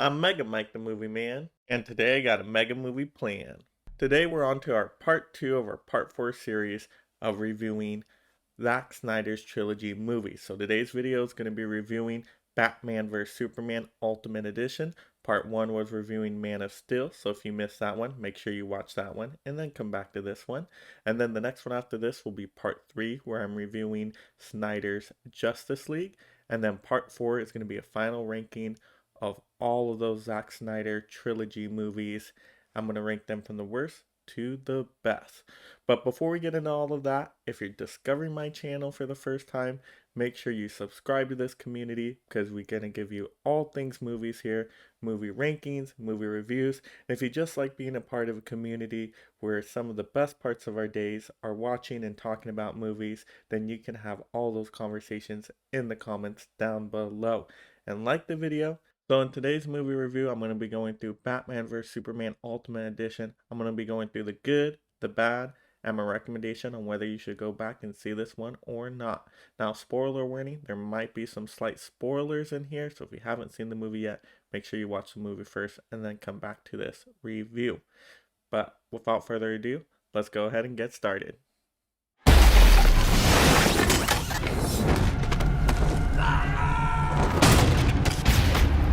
I'm Mega Mike the Movie Man, and today I got a mega movie plan. Today we're on to our part 2 of our part 4 series of reviewing Zack Snyder's Trilogy movies. So today's video is going to be reviewing Batman vs. Superman Ultimate Edition. Part 1 was reviewing Man of Steel, so if you missed that one, make sure you watch that one and then come back to this one. And then the next one after this will be part 3, where I'm reviewing Snyder's Justice League. And then part 4 is going to be a final ranking of all of those Zack Snyder trilogy movies. I'm going to rank them from the worst to the best. But before we get into all of that, if you're discovering my channel for the first time, make sure you subscribe to this community because we're going to give you all things movies here, movie rankings, movie reviews. And if you just like being a part of a community where some of the best parts of our days are watching and talking about movies, then you can have all those conversations in the comments down below. And like the video. So in today's movie review, I'm going to be going through Batman vs. Superman Ultimate Edition. I'm going to be going through the good, the bad, and my recommendation on whether you should go back and see this one or not. Now, spoiler warning, there might be some slight spoilers in here, so if you haven't seen the movie yet, make sure you watch the movie first and then come back to this review. But without further ado, let's go ahead and get started.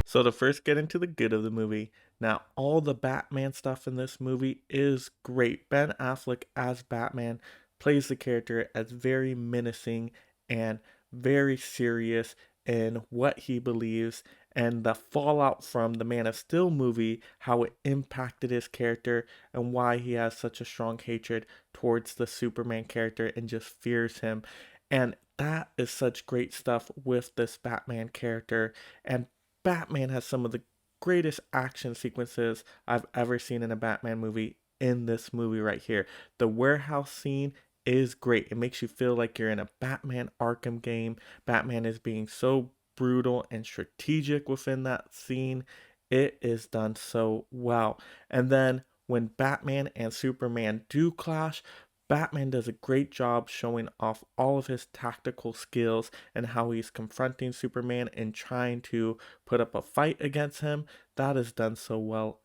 So to first get into the good of the movie, now all the Batman stuff in this movie is great. Ben Affleck as Batman plays the character as very menacing and very serious in what he believes, and the fallout from the Man of Steel movie, how it impacted his character and why he has such a strong hatred towards the Superman character and just fears him. And that is such great stuff with this Batman character. And Batman has some of the greatest action sequences I've ever seen in a Batman movie in this movie right here. The warehouse scene is great. It makes you feel like you're in a Batman Arkham game. Batman is being so brutal and strategic within that scene. It is done so well. And then when Batman and Superman do clash, Batman does a great job showing off all of his tactical skills and how he's confronting Superman and trying to put up a fight against him. That is done so well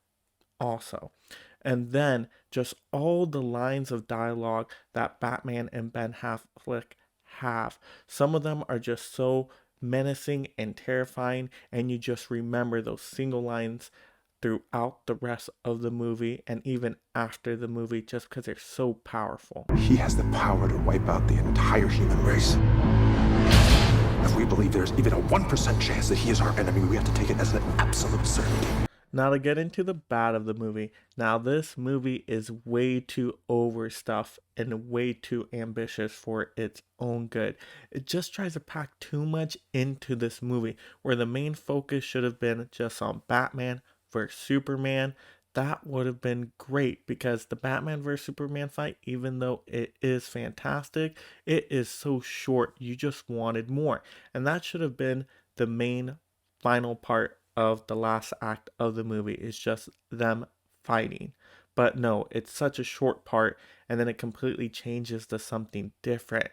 also. And then just all the lines of dialogue that Batman and Ben Affleck have. Some of them are just so menacing and terrifying, and you just remember those single lines throughout the rest of the movie and even after the movie, just because they're so powerful. He has the power to wipe out the entire human race. If we believe there's even a 1% chance that he is our enemy, we have to take it as an absolute certainty. Now to get into the bad of the movie. Now this movie is way too overstuffed and way too ambitious for its own good. It just tries to pack too much into this movie, where the main focus should have been just on Batman versus Superman. That would have been great, because the Batman vs. Superman fight, even though it is fantastic, it is so short. You just wanted more. And that should have been the main final part of the last act of the movie, is just them fighting. But no, it's such a short part, and then it completely changes to something different.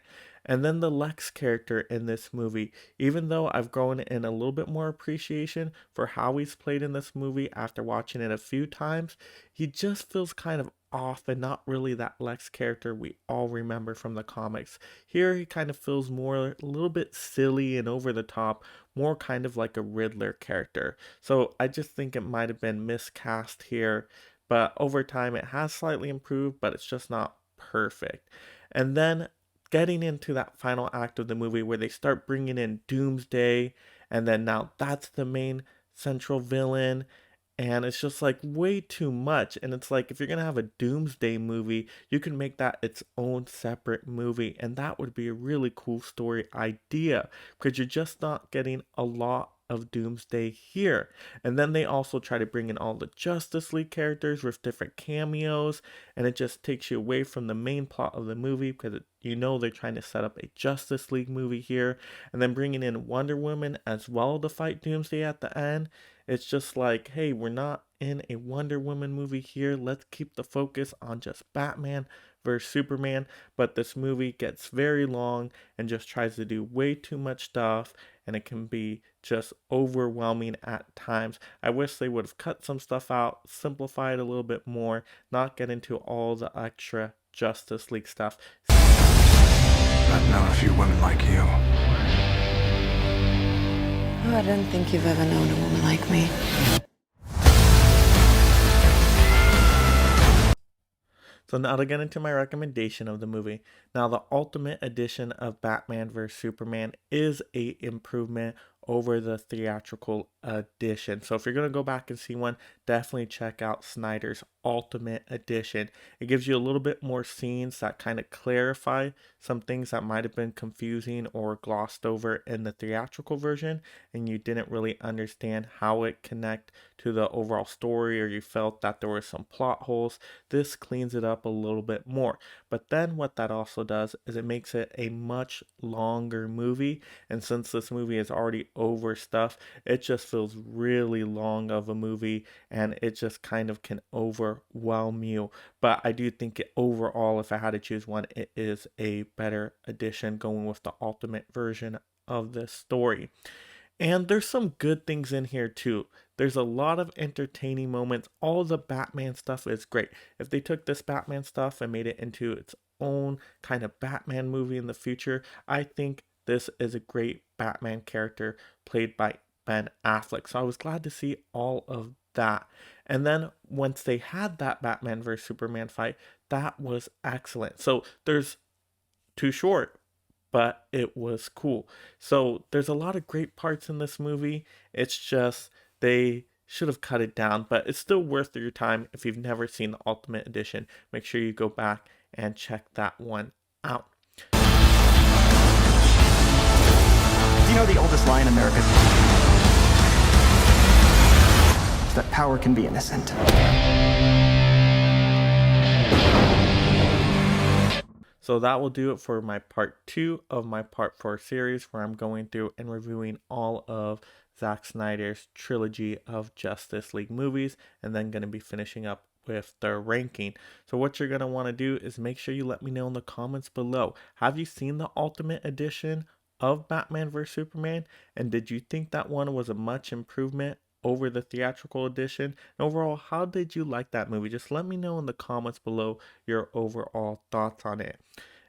And then the Lex character in this movie, even though I've grown in a little bit more appreciation for how he's played in this movie after watching it a few times, he just feels kind of off and not really that Lex character we all remember from the comics. Here he kind of feels more a little bit silly and over the top, more kind of like a Riddler character. So I just think it might have been miscast here, but over time it has slightly improved, but it's just not perfect. And then getting into that final act of the movie where they start bringing in Doomsday, and then now that's the main central villain, and it's just like way too much. And it's like, if you're gonna have a Doomsday movie, you can make that its own separate movie, and that would be a really cool story idea, because you're just not getting a lot of Doomsday here. And then they also try to bring in all the Justice League characters with different cameos, and it just takes you away from the main plot of the movie, because they're trying to set up a Justice League movie here, and then bringing in Wonder Woman as well to fight Doomsday at the end. It's just like, hey, we're not in a Wonder Woman movie here. Let's keep the focus on just Batman versus Superman. But this movie gets very long and just tries to do way too much stuff, and it can be just overwhelming at times. I wish they would have cut some stuff out, simplified a little bit more, not get into all the extra Justice League stuff. I've known a few women like you. Oh, I don't think you've ever known a woman like me. So now to get into my recommendation of the movie. Now the Ultimate Edition of Batman vs Superman is a improvement over the theatrical edition. So if you're going to go back and see one, definitely check out Snyder's Ultimate Edition. It gives you a little bit more scenes that kind of clarify some things that might have been confusing or glossed over in the theatrical version, and you didn't really understand how it connect to the overall story, or you felt that there were some plot holes. This cleans it up a little bit more. But then what that also does is it makes it a much longer movie, and since this movie is already over stuff, it just feels really long of a movie, and it just kind of can overwhelm you. But I do think overall, if I had to choose one, it is a better addition going with the ultimate version of this story. And there's some good things in here too. There's a lot of entertaining moments. All the Batman stuff is great. If they took this Batman stuff and made it into its own kind of Batman movie in the future, I think this is a great Batman character played by Ben Affleck. So I was glad to see all of that. And then once they had that Batman vs Superman fight, that was excellent. So there's Too Short, but it was cool. So there's a lot of great parts in this movie. It's just they should have cut it down, but it's still worth your time if you've never seen the Ultimate Edition. Make sure you go back and check that one out. Do you know the oldest lie in America? Is that power can be innocent. So that will do it for my part 2 of my part 4 series, where I'm going through and reviewing all of Zack Snyder's trilogy of Justice League movies, and then going to be finishing up with the ranking. So what you're going to want to do is make sure you let me know in the comments below. Have you seen the Ultimate Edition of Batman vs Superman, and did you think that one was a much improvement over the theatrical edition? And overall, how did you like that movie? Just let me know in the comments below your overall thoughts on it.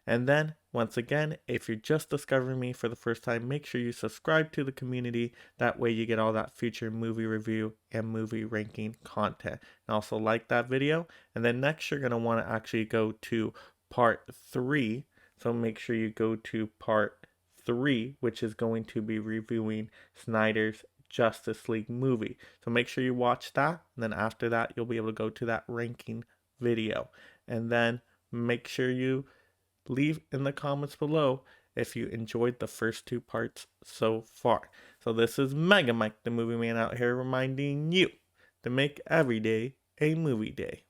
And then, once again, if you're just discovering me for the first time, make sure you subscribe to the community. That way you get all that future movie review and movie ranking content. And also like that video. And then next, you're going to want to actually go to part 3. So make sure you go to part 3, which is going to be reviewing Snyder's Justice League movie. So make sure you watch that, and then after that you'll be able to go to that ranking video. And then make sure you leave in the comments below if you enjoyed the first 2 parts so far. So this is Mega Mike the Movie Man out here reminding you to make every day a movie day.